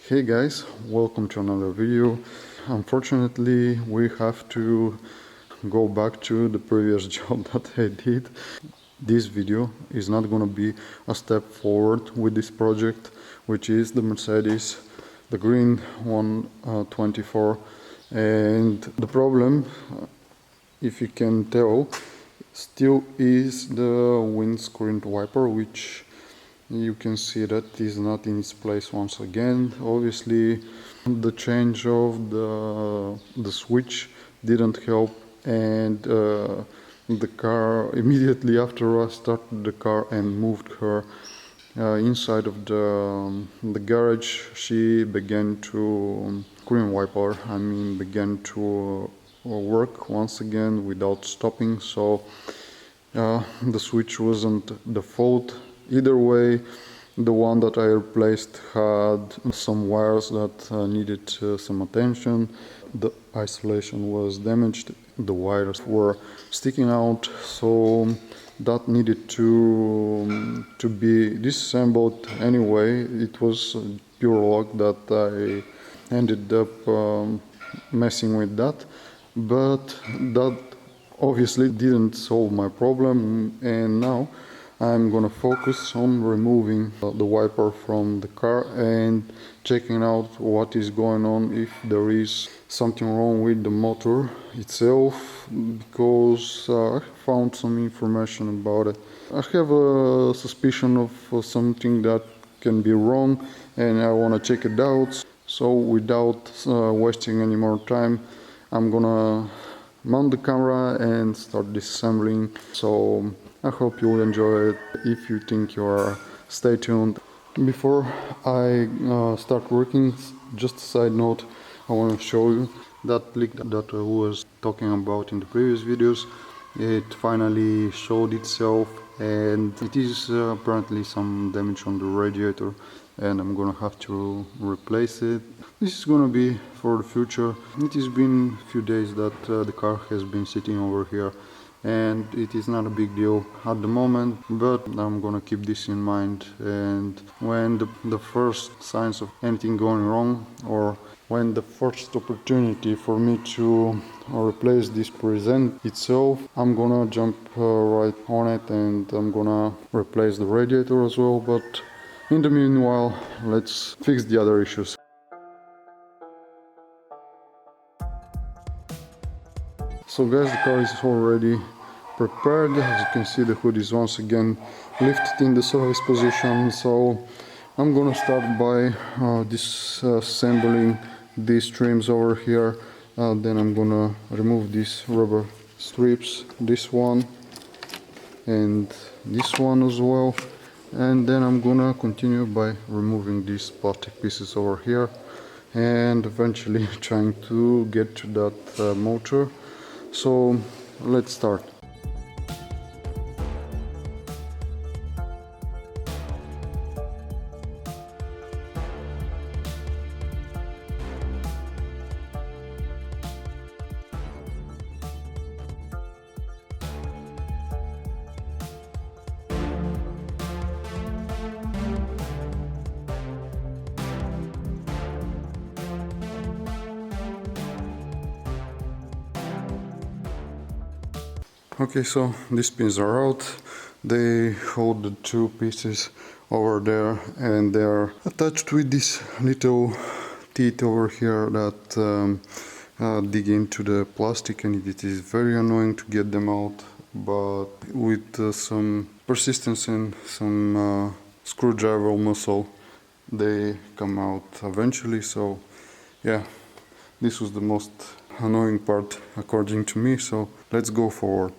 Hey guys, welcome to another video. Unfortunately, we have to go back to the previous job that I did. This video is not going to be a step forward with this project, which is the Mercedes, the green W124. And the problem, if you can tell, still is the windscreen wiper, which you can see that is not in its place once again. Obviously the change of the switch didn't help, and the car, immediately after I started the car and moved her inside of the garage, she began to began to work once again without stopping. So the switch wasn't the fault. Either way, the one that I replaced had some wires that needed some attention. The isolation was damaged, the wires were sticking out, so that needed to be disassembled anyway. It was pure luck that I ended up messing with that, but that obviously didn't solve my problem, and now I'm gonna focus on removing the wiper from the car and checking out what is going on, if there is something wrong with the motor itself, because I found some information about it. I have a suspicion of something that can be wrong, and I want to check it out. So without wasting any more time, I'm gonna mount the camera and start disassembling. So I hope you will enjoy it. If you think you are, stay tuned. Before I start working, just a side note, I want to show you that leak that I was talking about in the previous videos. It finally showed itself, and it is apparently some damage on the radiator, and I'm gonna have to replace it. This is gonna be for the future. It has been a few days that the car has been sitting over here, and it is not a big deal at the moment, but I'm gonna keep this in mind, and when the first signs of anything going wrong, or when the first opportunity for me to replace this presents itself, I'm gonna jump right on it, and I'm gonna replace the radiator as well. But in the meanwhile, let's fix the other issues. So guys, the car is already prepared. As you can see, the hood is once again lifted in the service position. So I'm gonna start by disassembling these trims over here. Then I'm gonna remove these rubber strips, this one and this one as well. And then I'm gonna continue by removing these plastic pieces over here, and eventually trying to get to that motor. So let's start. Okay, so these pins are out. They hold the two pieces over there, and they are attached with this little teeth over here that dig into the plastic, and it is very annoying to get them out, but with some persistence and some screwdriver muscle, they come out eventually. So yeah, this was the most annoying part according to me, so let's go forward.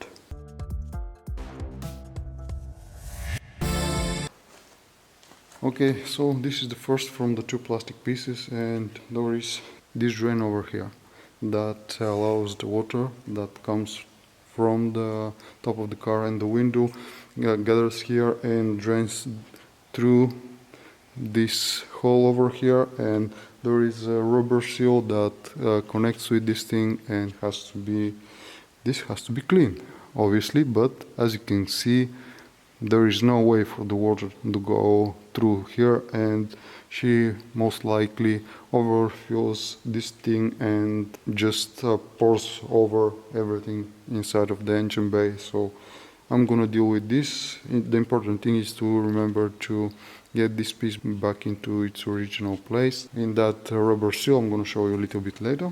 Okay, so this is the first from the two plastic pieces, and there is this drain over here that allows the water that comes from the top of the car and the window, gathers here and drains through this hole over here, and there is a rubber seal that connects with this thing, and this has to be clean, obviously. But as you can see, there is no way for the water to go through here, and she most likely overfills this thing and just pours over everything inside of the engine bay. So I'm gonna deal with this. The important thing is to remember to get this piece back into its original place in that rubber seal. I'm gonna show you a little bit later.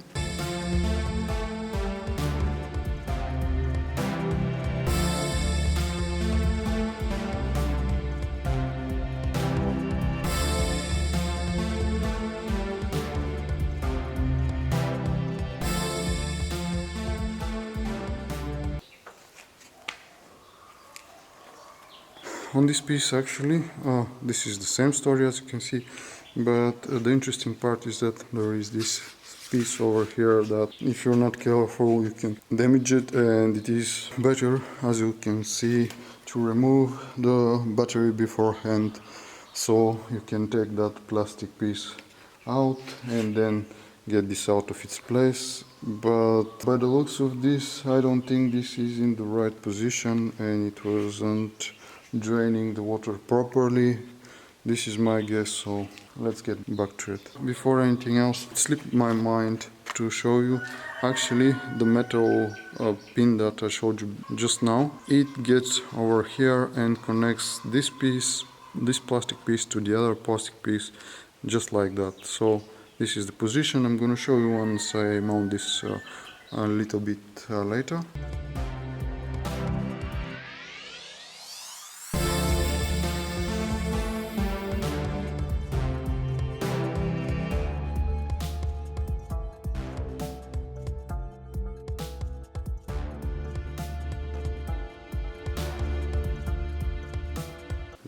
On this piece actually, this is the same story as you can see, but the interesting part is that there is this piece over here that if you're not careful you can damage it, and it is better, as you can see, to remove the battery beforehand, so you can take that plastic piece out and then get this out of its place. But by the looks of this, I don't think this is in the right position and it wasn't draining the water properly. This is my guess, so let's get back to it. Before anything else, it slipped my mind to show you actually the metal pin that I showed you just now. It gets over here and connects this piece, this plastic piece, to the other plastic piece, just like that. So this is the position. I'm going to show you once I mount this a little bit later.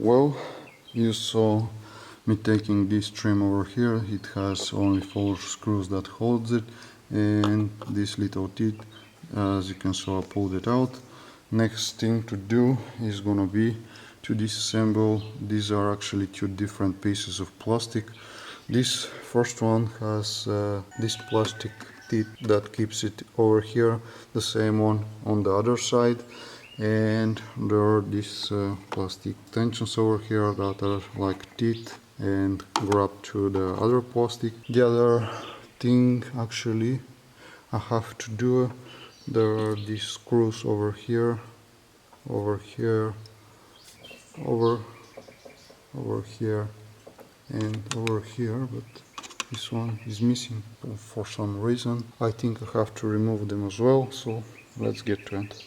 Well, you saw me taking this trim over here. It has only 4 screws that holds it, and this little teeth, as you can see, I pulled it out. Next thing to do is gonna be to disassemble. These are actually 2 different pieces of plastic. This first one has this plastic teeth that keeps it over here, the same one on the other side, and there are these plastic tensions over here that are like teeth and grab to the other plastic. The other thing actually I have to do, there are these screws over here, over here, over here and over here, but this one is missing for some reason. I think I have to remove them as well, so let's get to it.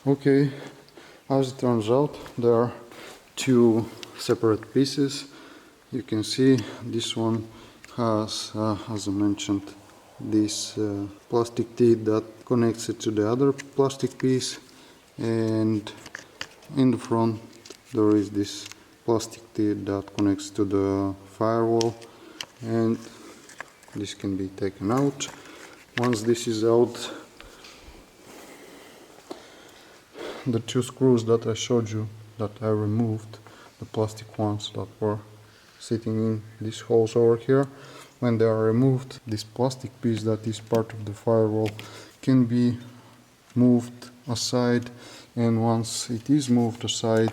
Okay, as it turns out, there are 2 separate pieces. You can see this one has, as I mentioned, this plastic teeth that connects it to the other plastic piece, and in the front there is this plastic teeth that connects to the firewall, and this can be taken out. Once this is out, the 2 screws that I showed you that I removed, the plastic ones that were sitting in these holes over here, when they are removed, this plastic piece that is part of the firewall can be moved aside, and once it is moved aside,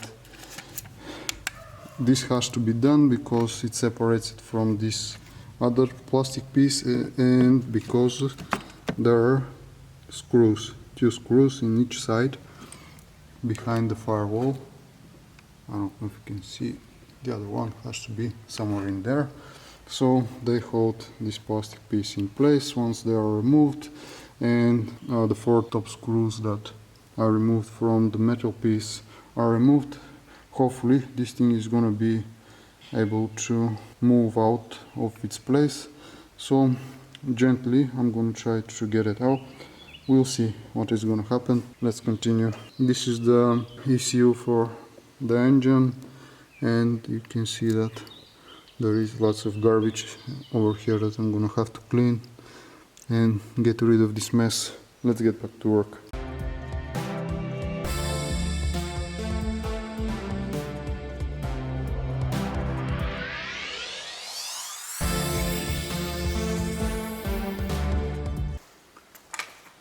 this has to be done because it separates it from this other plastic piece, and because there are screws, 2 screws in each side behind the firewall. I don't know if you can see, the other one has to be somewhere in there. So they hold this plastic piece in place once they are removed, and the 4 top screws that are removed from the metal piece are removed. Hopefully this thing is gonna be able to move out of its place. So gently I'm gonna try to get it out. We'll see what is gonna happen. Let's continue. This is the ECU for the engine, and you can see that there is lots of garbage over here that I'm gonna have to clean and get rid of this mess. Let's get back to work.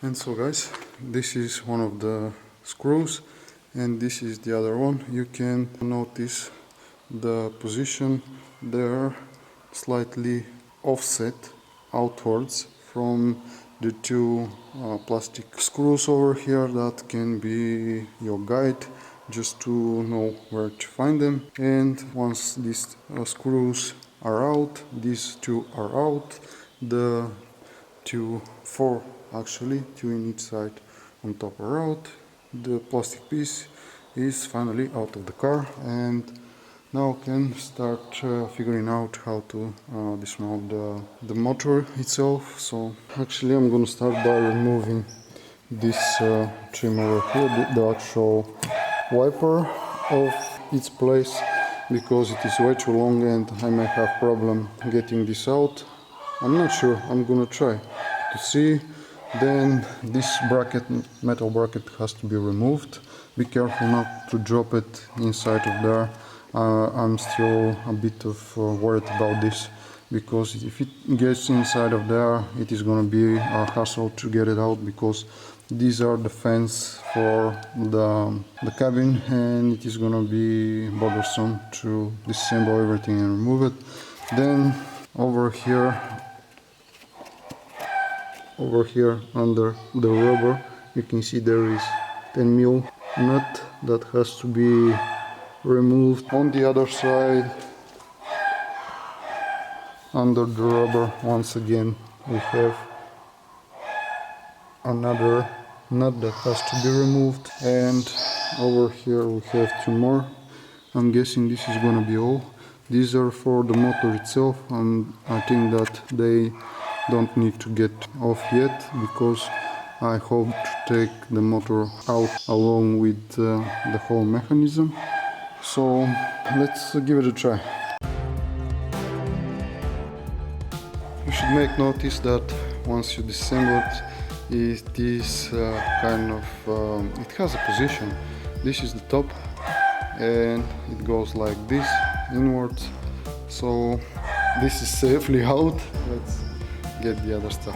And so guys, this is one of the screws and this is the other one. You can notice the position, they're slightly offset outwards from the two plastic screws over here. That can be your guide just to know where to find them. And once these screws are out, these two are out, the four actually, two in each side on top are out, the plastic piece is finally out of the car, and now I can start figuring out how to dismount the motor itself. So actually I'm gonna start by removing this trim over here, the actual wiper of its place, because it is way too long and I may have problem getting this out. I'm not sure, I'm gonna try to see. Then this bracket, metal bracket, has to be removed. Be careful not to drop it inside of there. I'm still a bit of worried about this, because if it gets inside of there, it is gonna be a hassle to get it out, because these are the fans for the cabin, and it is gonna be bothersome to disassemble everything and remove it. Then over here under the rubber, you can see there is 10mm nut that has to be removed. On the other side, under the rubber, once again we have another nut that has to be removed, and over here we have two more. I'm guessing this is gonna be all. These are for the motor itself, and I think that they don't need to get off yet, because I hope to take the motor out along with the whole mechanism. So let's give it a try. You should make notice that once you disassemble it, it is it has a position. This is the top and it goes like this inwards, so this is safely out. Let's get the other stuff.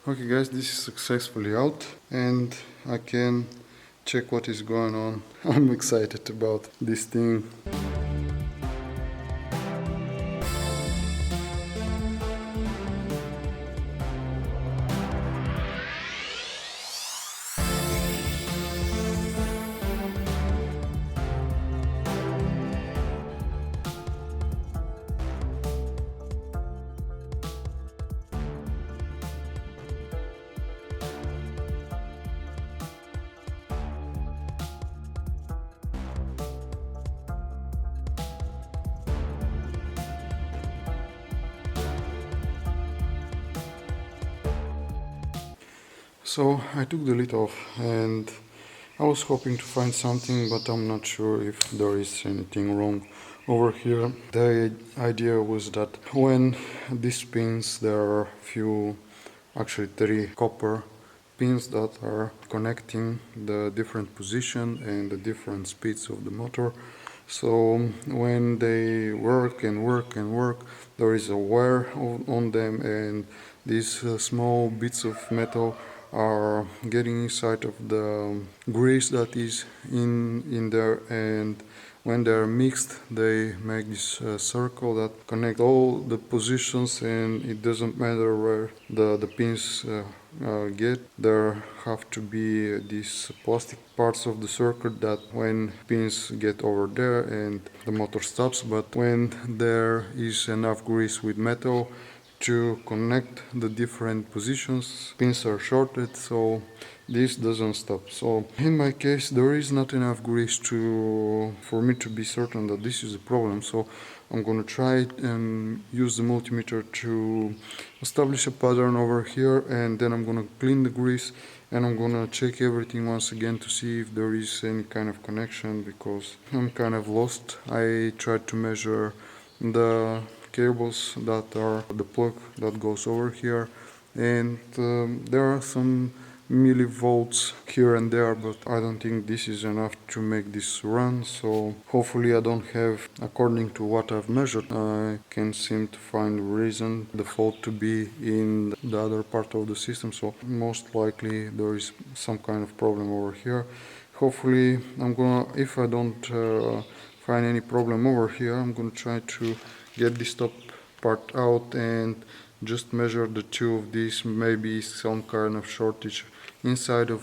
Okay guys, this is successfully out and I can check what is going on. I'm excited about this thing. So I took the lid off and I was hoping to find something, but I'm not sure if there is anything wrong over here. The idea was that when these pins, there are actually three copper pins that are connecting the different position and the different speeds of the motor. So when they work and work and work, there is a wear on them, and these small bits of metal are getting inside of the grease that is in there, and when they're mixed they make this circle that connect all the positions, and it doesn't matter where the pins get. There have to be these plastic parts of the circuit that when pins get over there and the motor stops, but when there is enough grease with metal to connect the different positions, pins are shorted, so this doesn't stop. So in my case there is not enough grease for me to be certain that this is a problem, so I'm gonna try and use the multimeter to establish a pattern over here, and then I'm gonna clean the grease and I'm gonna check everything once again to see if there is any kind of connection, because I'm kind of lost. I tried to measure the cables that are the plug that goes over here, and there are some millivolts here and there, but I don't think this is enough to make this run. So hopefully I don't have, according to what I've measured, I can seem to find reason the fault to be in the other part of the system, so most likely there is some kind of problem over here. Hopefully I'm gonna, if I don't find any problem over here, I'm gonna try to get this top part out and just measure the two of these. Maybe some kind of shortage inside of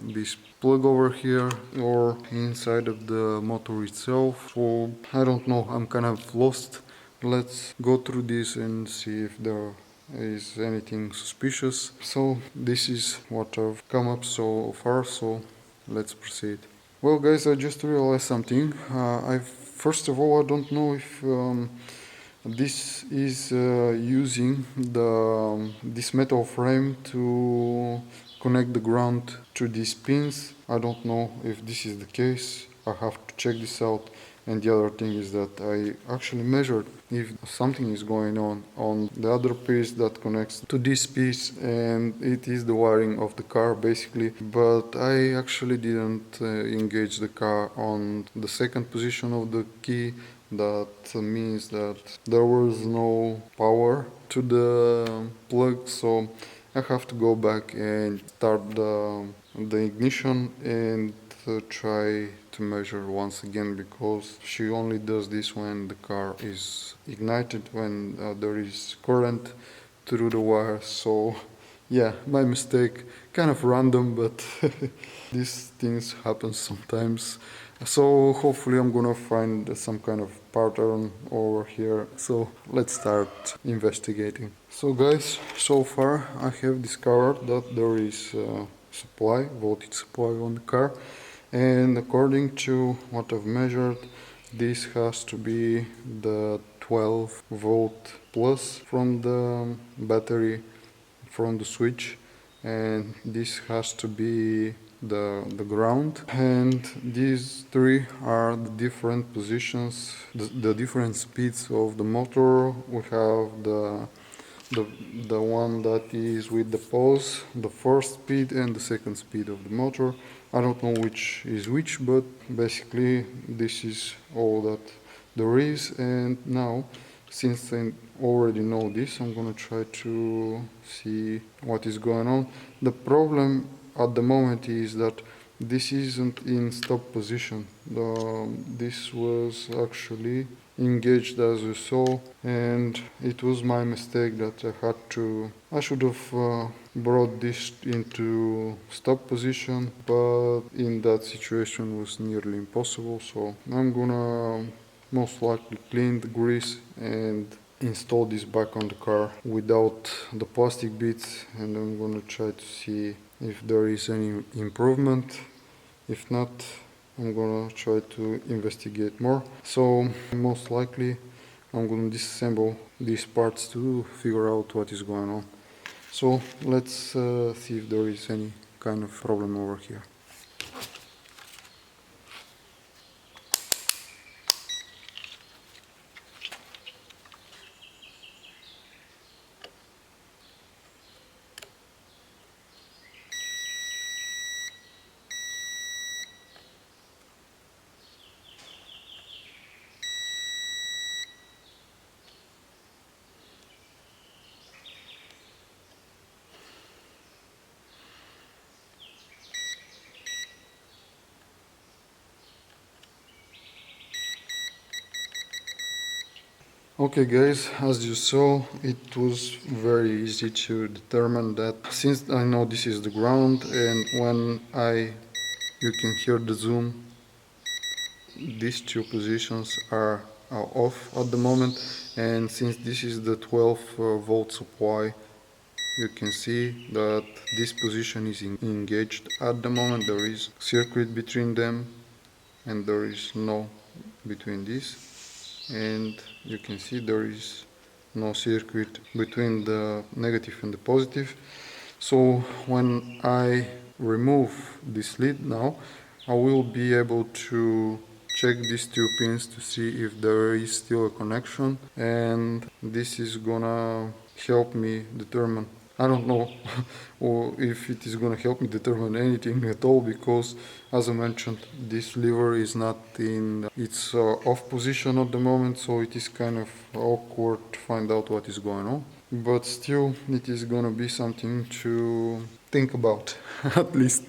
this plug over here or inside of the motor itself. So I don't know, I'm kind of lost. Let's go through this and see if there is anything suspicious. So this is what I've come up so far, so let's proceed. Well guys, I just realized something. First of all, I don't know if this is using this metal frame to connect the ground to these pins. I don't know if this is the case. I have to check this out. And the other thing is that I actually measured if something is going on the other piece that connects to this piece, and it is the wiring of the car basically, but I actually didn't engage the car on the second position of the key. That means that there was no power to the plug, so I have to go back and start the ignition and try to measure once again, because she only does this when the car is ignited, when there is current through the wire. So yeah, my mistake, kind of random, but these things happen sometimes. So hopefully I'm gonna find some kind of pattern over here. So let's start investigating. So guys, so far I have discovered that there is voltage supply on the car, and according to what I've measured, this has to be the 12 volt plus from the battery, from the switch, and this has to be the ground, and these three are the different positions, the different speeds of the motor. We have the one that is with the pause, the first speed and the second speed of the motor. I don't know which is which, but basically this is all that there is. And now, since I already know this, I'm gonna try to see what is going on. The problem at the moment is that this isn't in stop position. This was actually engaged, as you saw, and it was my mistake that I should have brought this into stop position, but in that situation was nearly impossible. So I'm gonna most likely clean the grease and install this back on the car without the plastic bits, and I'm gonna try to see if there is any improvement. If not, I'm gonna try to investigate more. So most likely I'm gonna disassemble these parts to figure out what is going on. So let's see if there is any kind of problem over here. Okay guys, as you saw, it was very easy to determine that, since I know this is the ground, and when you can hear the zoom, these two positions are off at the moment, and since this is the 12 volt supply, you can see that this position is engaged at the moment. There is circuit between them, and there is no between this, and you can see there is no circuit between the negative and the positive. So when I remove this lid now, I will be able to check these two pins to see if there is still a connection, and this is gonna help me determine, I don't know or if it is gonna help me determine anything at all, because as I mentioned, this lever is not in its off position at the moment, so it is kind of awkward to find out what is going on. But still, it is gonna be something to think about at least.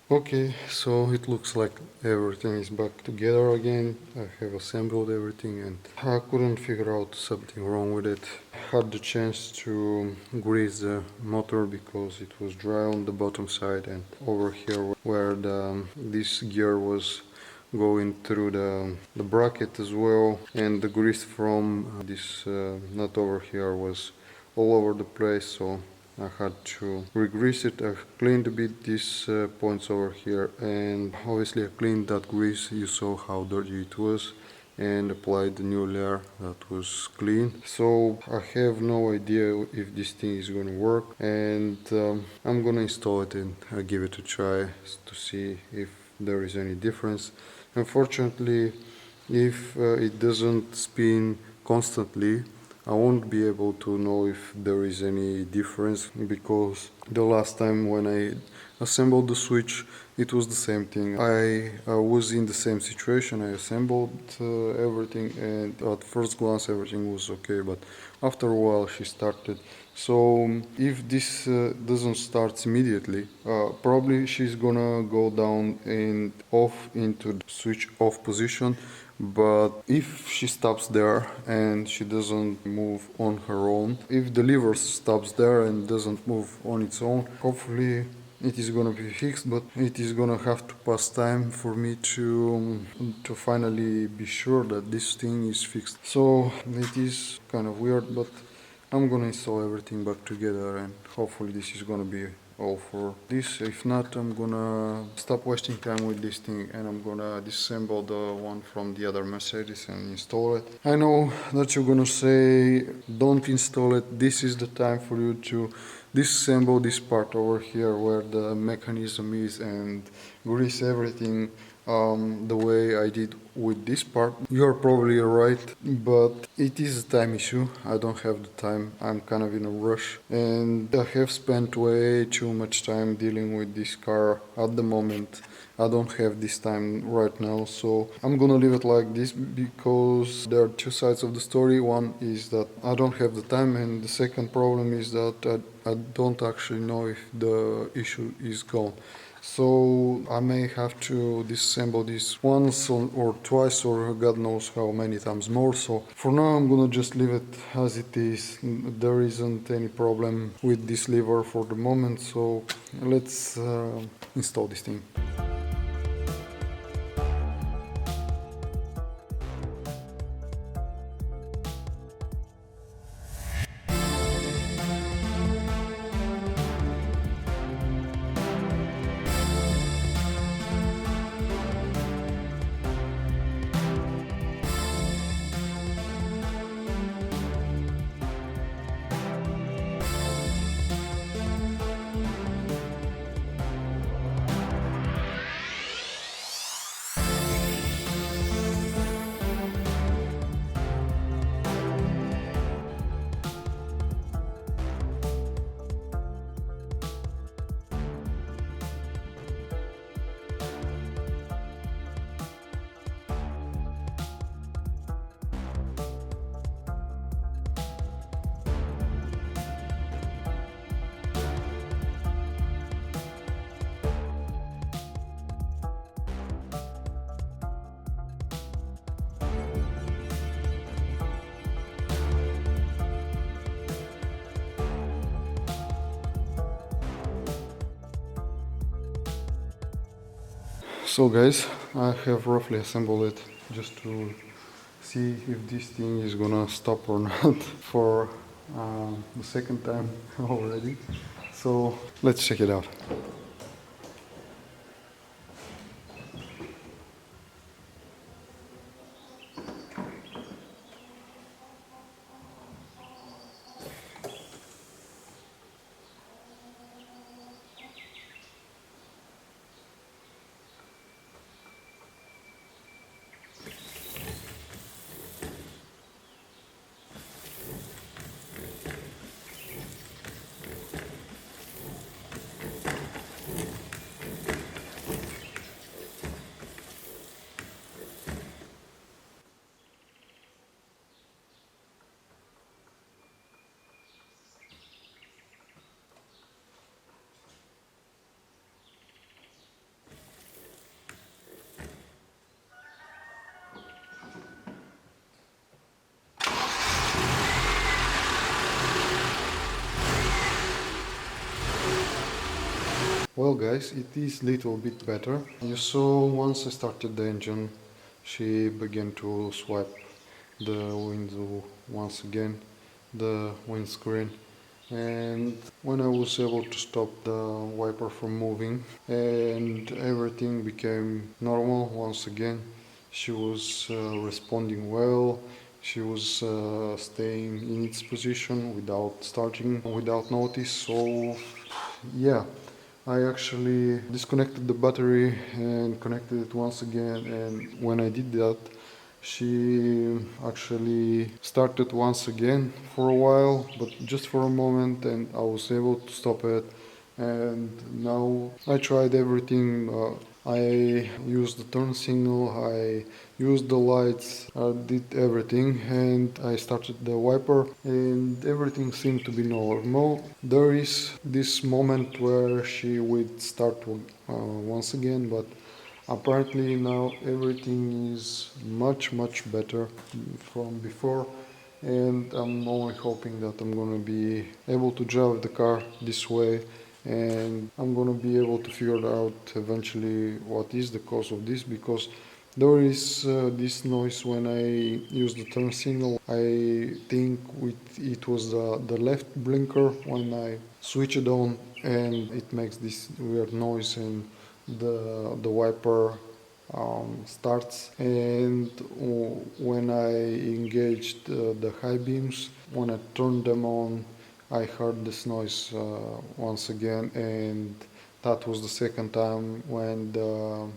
Okay, so it looks like everything is back together again. I have assembled everything and I couldn't figure out something wrong with it. Had the chance to grease the motor because it was dry on the bottom side, and over here where this gear was going through the bracket as well, and the grease from this nut over here was all over the place, so I had to re-grease it. I cleaned a bit these points over here, and obviously I cleaned that grease. You saw how dirty it was, and applied the new layer that was clean. So I have no idea if this thing is gonna work, and I'm gonna install it and give it a try to see if there is any difference. Unfortunately, if it doesn't spin constantly, I won't be able to know if there is any difference, because the last time when I assembled the switch, it was the same thing. I was in the same situation. I assembled everything, and at first glance everything was okay, but after a while she started. So if this doesn't start immediately, probably she's gonna go down and off into the switch off position. But if she stops there and she doesn't move on her own, if the lever stops there and doesn't move on its own, hopefully it is gonna be fixed, but it is gonna have to pass time for me to finally be sure that this thing is fixed. So it is kind of weird, but I'm gonna install everything back together, and hopefully this is gonna be all for this. If not, I'm gonna stop wasting time with this thing and I'm gonna disassemble the one from the other Mercedes and install it. I know that you're gonna say don't install it. This is the time for you to disassemble this part over here where the mechanism is and grease everything the way I did with this part. You're probably right, but it is a time issue. I don't have the time. I'm kind of in a rush, and I have spent way too much time dealing with this car at the moment. I don't have this time right now, so I'm gonna leave it like this, because there are two sides of the story. One is that I don't have the time, and the second problem is that I don't actually know if the issue is gone. So I may have to disassemble this once or twice, or God knows how many times more. So for now I'm gonna just leave it as it is. There isn't any problem with this lever for the moment, so let's install this thing. So guys, I have roughly assembled it just to see if this thing is gonna stop or not for the second time already. So let's check it out. Well guys, it is little bit better. You saw once I started the engine, she began to swipe the window once again, the windscreen. And when I was able to stop the wiper from moving and everything became normal once again, she was responding well. She was staying in its position without starting, without notice. So yeah, I actually disconnected the battery and connected it once again, and when I did that, she actually started once again for a while, but just for a moment, and I was able to stop it. And now I tried everything. I used the turn signal, I used the lights, I did everything, and I started the wiper, and everything seemed to be normal. There is this moment where she would start once again, but apparently now everything is much better from before, and I'm only hoping that I'm gonna be able to drive the car this way, and I'm gonna be able to figure out eventually what is the cause of this, because there is this noise when I use the turn signal. I think it was the left blinker when I switch it on, and it makes this weird noise, and the wiper starts. And when I engaged the high beams, when I turned them on, I heard this noise once again, and that was the second time when the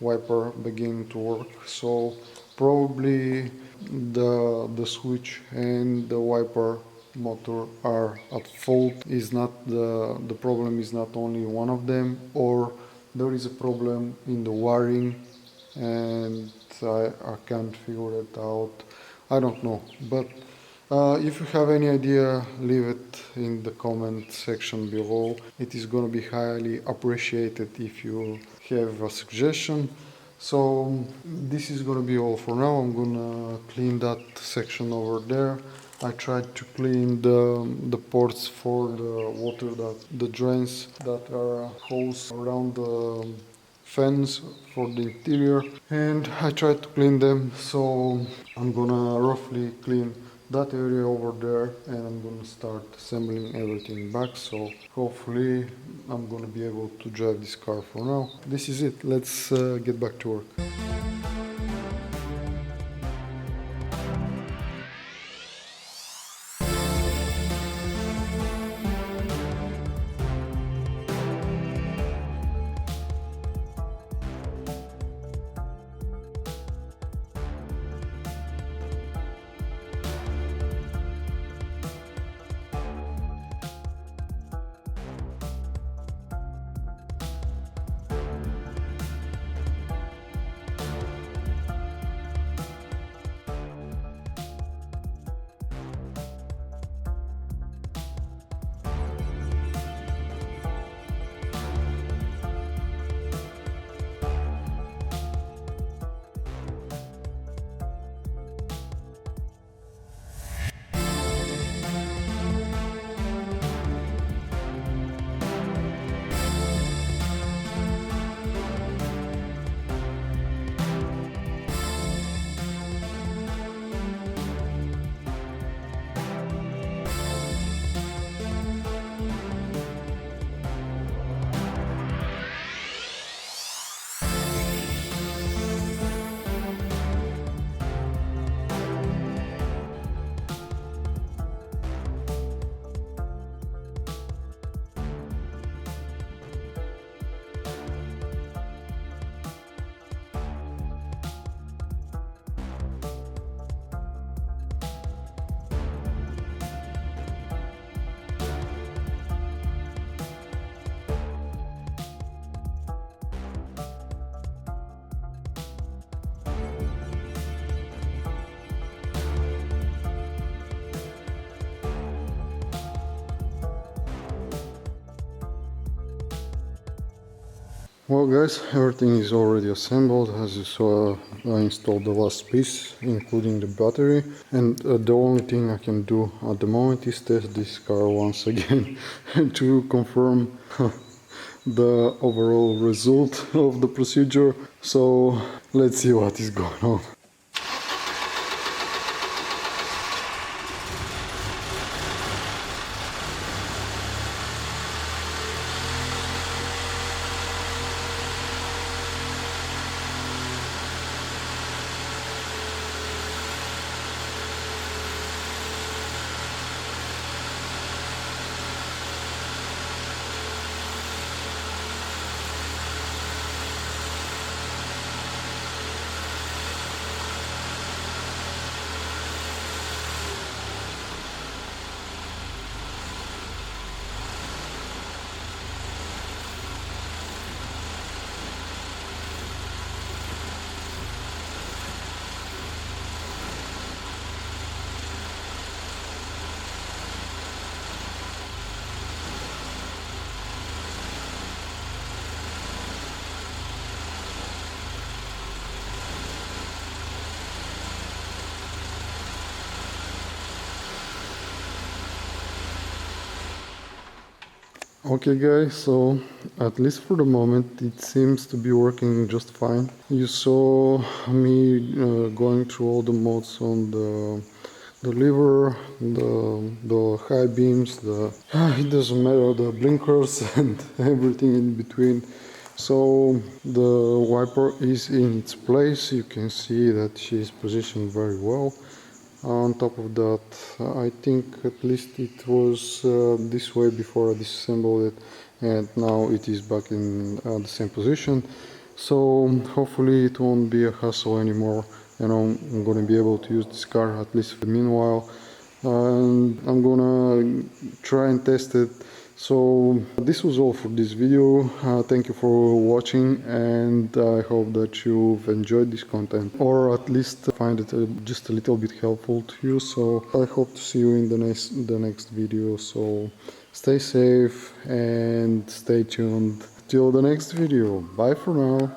wiper began to work. So probably the switch and the wiper motor are at fault. Is not the problem is not only one of them, or there is a problem in the wiring, and I can't figure it out. I don't know, but if you have any idea, leave it in the comment section below. It is going to be highly appreciated if you have a suggestion. So this is going to be all for now. I'm going to clean that section over there. I tried to clean the ports for the water, that the drains that are hose around the fans for the interior, and I tried to clean them. So I'm gonna roughly clean that area over there, and I'm gonna start assembling everything back. So hopefully I'm gonna be able to drive this car. For now, this is it. Let's get back to work. Well guys, everything is already assembled. As you saw, I installed the last piece, including the battery, and the only thing I can do at the moment is test this car once again to confirm the overall result of the procedure. So let's see what is going on. Okay guys, so at least for the moment it seems to be working just fine. You saw me going through all the modes on the lever, the high beams, it doesn't matter, the blinkers and everything in between. So the wiper is in its place. You can see that she is positioned very well. On top of that, I think at least it was this way before I disassembled it, and now it is back in the same position. So hopefully it won't be a hassle anymore, and I'm gonna be able to use this car at least for the meanwhile. And I'm gonna try and test it. So this was all for this video. Thank you for watching, and I hope that you've enjoyed this content, or at least find it just a little bit helpful to you. So I hope to see you in the next video. So stay safe and stay tuned till the next video. Bye for now.